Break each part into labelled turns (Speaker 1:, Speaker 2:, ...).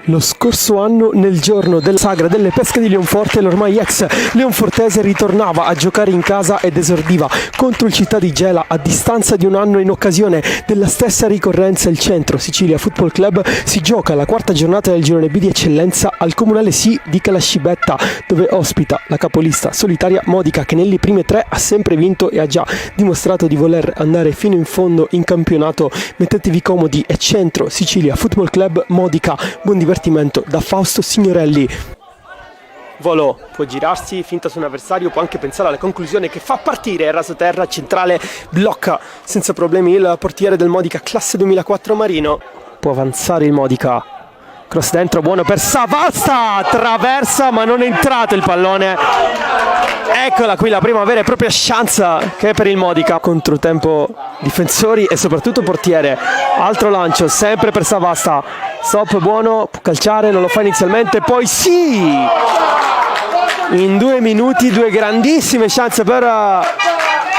Speaker 1: Lo scorso anno, nel giorno della sagra delle pesche di Leonforte, l'ormai ex leonfortese ritornava a giocare in casa ed esordiva contro il Città di Gela. A distanza di un anno, in occasione della stessa ricorrenza, il Centro Sicilia Football Club si gioca la quarta giornata del girone B di eccellenza al comunale sì di Calascibetta, dove ospita la capolista solitaria Modica, che nelle prime tre ha sempre vinto e ha già dimostrato di voler andare fino in fondo in campionato. Mettetevi comodi, è Centro Sicilia Football Club Modica. Buon divertimento da Fausto Signorelli. Volo può girarsi, finta su un avversario, può anche pensare alla conclusione che fa partire il rasoterra centrale, blocca senza problemi il portiere del Modica, classe 2004 Marino. Può avanzare il Modica, cross dentro, buono per Savasta, traversa ma non è entrato il pallone. Eccola qui la prima vera e propria chance che è per il Modica. Controtempo difensori e soprattutto portiere. Altro lancio sempre per Savasta, stop buono, può calciare, non lo fa inizialmente, poi sì! In 2 minuti due grandissime chance per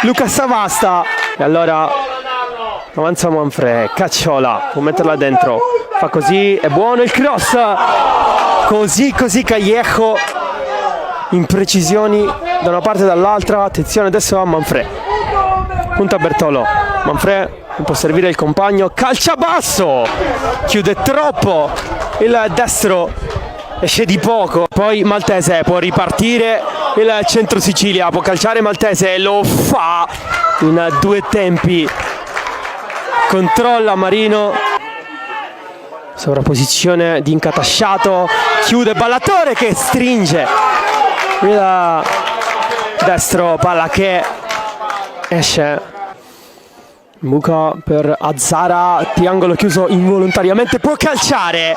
Speaker 1: Luca Savasta. E allora avanza Manfred, Cacciola, può metterla dentro, fa così, è buono il cross, così Callejo, imprecisioni da una parte e dall'altra. Attenzione adesso a Manfred, punta Bertolo, Manfred non può servire il compagno, calcia basso, chiude troppo il destro, esce di poco. Poi Maltese può ripartire, il Centro Sicilia può calciare Maltese e lo fa in 2 tempi. Controlla Marino, sovrapposizione di Incatasciato, chiude Ballatore che stringe il destro, palla che esce. Buca per Azzara, triangolo chiuso involontariamente, può calciare.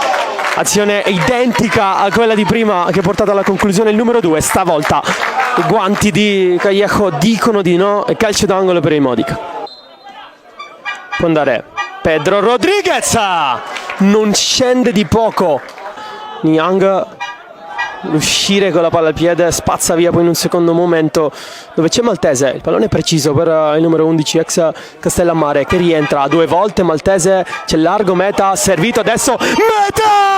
Speaker 1: Azione identica a quella di prima che ha portato alla conclusione il numero 2. Stavolta i guanti di Callejo dicono di no e calcio d'angolo per il Modica. Può andare Pedro Rodriguez, non scende di poco Niang, l'uscire con la palla al piede, spazza via poi in un secondo momento dove c'è Maltese, il pallone è preciso per il numero 11 ex Castellammare che rientra 2 volte. Maltese, c'è largo, Meta, servito adesso, Meta!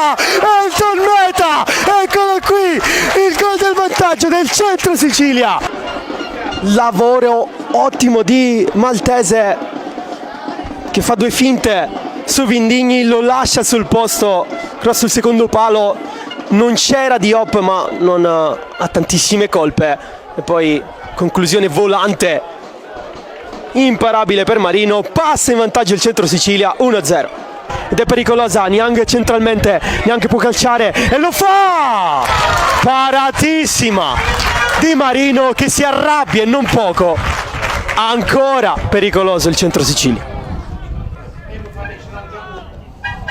Speaker 1: Elton Meta, eccolo qui il gol del vantaggio del Centro Sicilia. Lavoro ottimo di Maltese che fa 2 finte su Vindigni, lo lascia sul posto, cross sul secondo palo, non c'era Diop ma non ha tantissime colpe e poi conclusione volante imparabile per Marino, passa in vantaggio il Centro Sicilia 1-0 ed è pericolosa. Niang centralmente, neanche può calciare e lo fa, paratissima di Marino che si arrabbia e non poco. Ancora pericoloso il Centro Sicilia.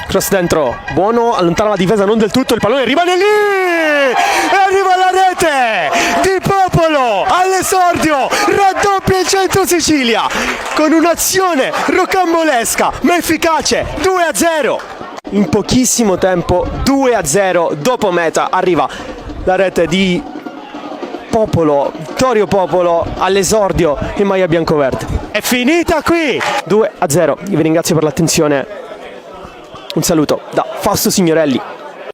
Speaker 1: Cross dentro, buono, allontana la difesa non del tutto, il pallone rimane lì e arriva la rete di Popolo all'esordio, raddoppia il Centro Sicilia con un'azione rocambolesca ma efficace, 2-0 in pochissimo tempo, 2-0 dopo Meta arriva la rete di Popolo, Vittorio Popolo all'esordio in maglia biancoverde. È finita qui, 2-0. Io vi ringrazio per l'attenzione. Un saluto da Fausto Signorelli.